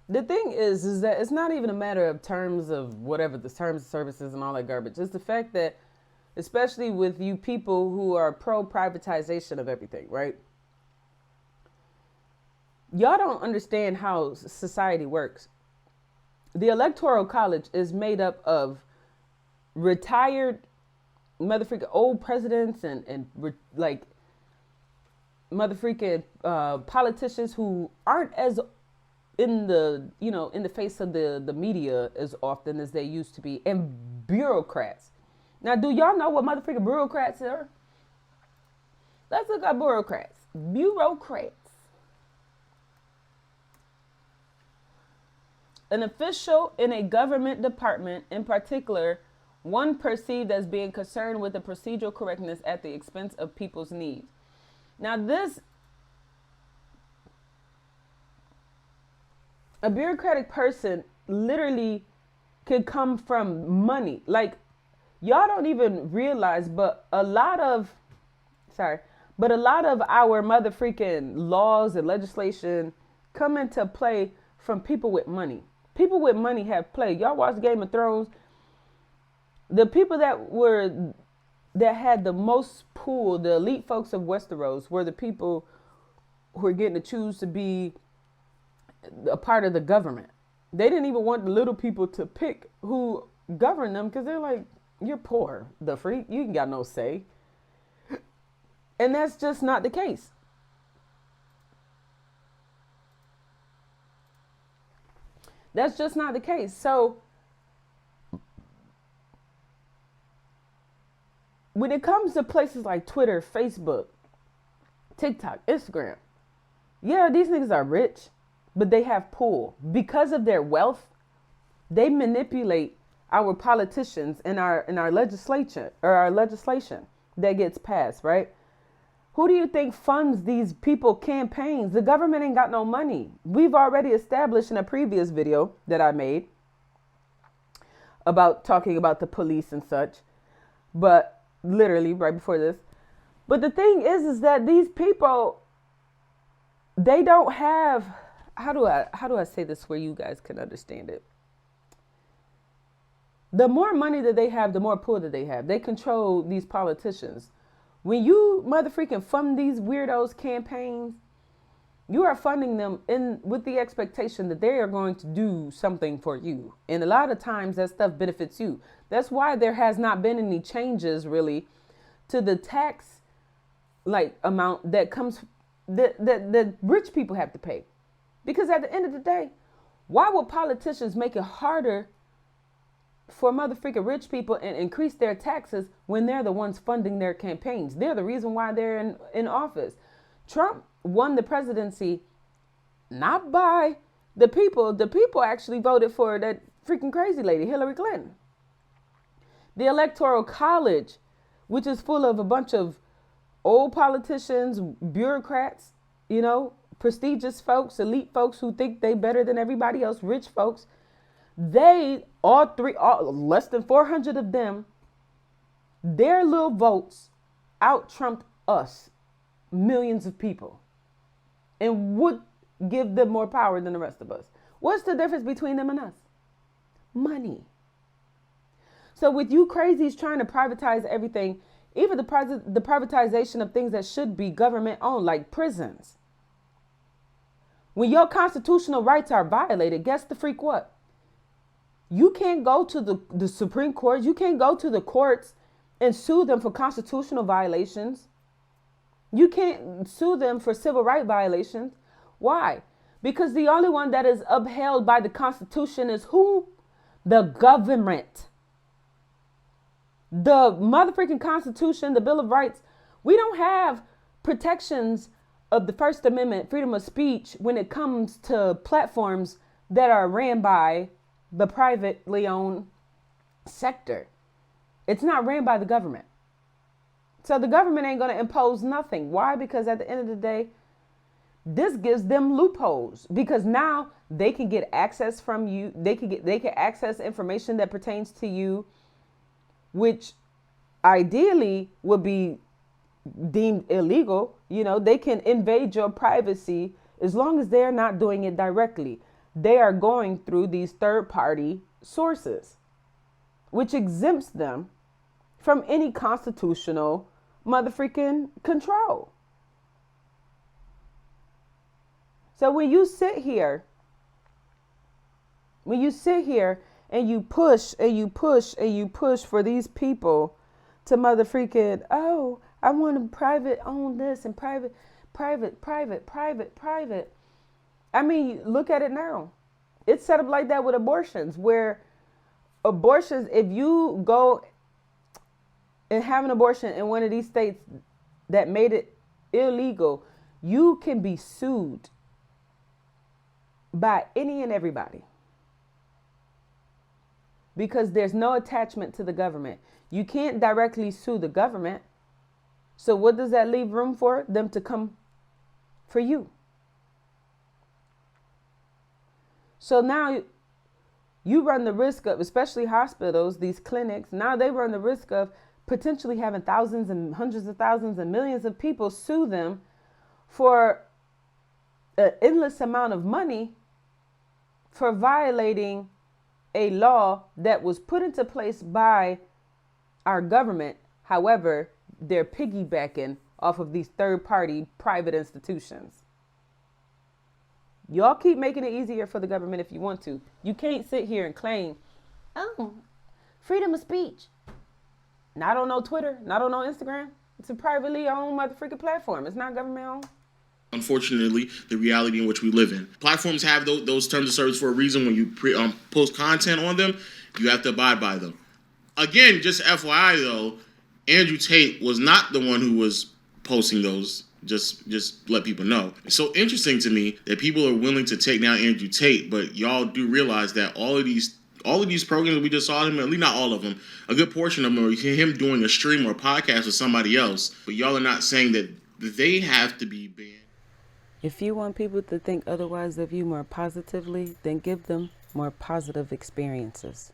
The thing is that it's not even a matter of terms of whatever the terms of services and all that garbage. It's the fact that, especially with you people who are pro privatization of everything, right? Y'all don't understand how society works. The electoral college is made up of retired motherfucking old presidents and like motherfucking politicians who aren't as in the in the face of the media as often as they used to be, and bureaucrats. Now, do y'all know what motherfucking bureaucrats are? Let's look at bureaucrats. Bureaucrats. An official in a government department, in particular, one perceived as being concerned with the procedural correctness at the expense of people's needs. Now, a bureaucratic person literally could come from money. Like, y'all don't even realize, but a lot of our mother freaking laws and legislation come into play from people with money. People with money have play. Y'all watch Game of Thrones. The people that had the most pull, the elite folks of Westeros, were the people who were getting to choose to be a part of the government. They didn't even want the little people to pick who governed them because they're like, you're poor, the freak. You ain't got no say. And that's just not the case. That's just not the case. So when it comes to places like Twitter, Facebook, TikTok, Instagram, yeah, these niggas are rich, but they have pull. Because of their wealth, they manipulate our politicians and our legislation or our legislation that gets passed, right? Who do you think funds these people campaigns? The government ain't got no money. We've already established in a previous video that I made about talking about the police and such, but literally right before this. But the thing is that these people, they don't have, how do I say this where you guys can understand it? The more money that they have, the more pull that they have. They control these politicians. When you motherfucking fund these weirdos campaigns, you are funding them with the expectation that they are going to do something for you. And a lot of times that stuff benefits you. That's why there has not been any changes to the tax amount that comes that rich people have to pay. Because at the end of the day, why would politicians make it harder for motherfucking rich people and increase their taxes when they're the ones funding their campaigns? They're the reason why they're in office. Trump won the presidency not by the people. The people actually voted for that freaking crazy lady, Hillary Clinton. The Electoral College, which is full of a bunch of old politicians, bureaucrats, prestigious folks, elite folks who think they better than everybody else, rich folks, less than 400 of them, their little votes out-trumped us, millions of people, and would give them more power than the rest of us. What's the difference between them and us? Money. So with you crazies trying to privatize everything, even the privatization of things that should be government owned, like prisons. When your constitutional rights are violated, guess the freak what? You can't go to the Supreme Court. You can't go to the courts and sue them for constitutional violations. You can't sue them for civil rights violations. Why? Because the only one that is upheld by the Constitution is who? The government. The motherfucking Constitution, the Bill of Rights. We don't have protections of the First Amendment, freedom of speech, when it comes to platforms that are ran by the privately owned sector. It's not ran by the government. So the government ain't going to impose nothing. Why? Because at the end of the day, this gives them loopholes, because now they can get access from you. They can access information that pertains to you, which ideally would be deemed illegal. They can invade your privacy as long as they're not doing it directly. they are going through these third-party sources, which exempts them from any constitutional motherfucking control. So when you sit here and you push and you push and you push for these people to motherfucking, oh, I want to private own this and private. I mean, look at it now. It's set up like that with abortions, where abortions, if you go and have an abortion in one of these states that made it illegal, you can be sued by any and everybody, because there's no attachment to the government. You can't directly sue the government. So what does that leave room for? Them to come for you. So now you run the risk of, especially hospitals, these clinics, now they run the risk of potentially having thousands and hundreds of thousands and millions of people sue them for an endless amount of money for violating a law that was put into place by our government. However, they're piggybacking off of these third-party private institutions. Y'all keep making it easier for the government if you want to. You can't sit here and claim, oh, freedom of speech. Not on no Twitter, not on no Instagram. It's a privately owned motherfucking platform. It's not government owned. Unfortunately, the reality in which we live in. Platforms have those terms of service for a reason. When you post content on them, you have to abide by them. Again, just FYI though, Andrew Tate was not the one who was posting those. Just let people know. It's so interesting to me that people are willing to take down Andrew Tate, but y'all do realize that all of these programs that we just saw him, at least not all of them, a good portion of them are him doing a stream or a podcast with somebody else. But y'all are not saying that they have to be banned. If you want people to think otherwise of you more positively, then give them more positive experiences.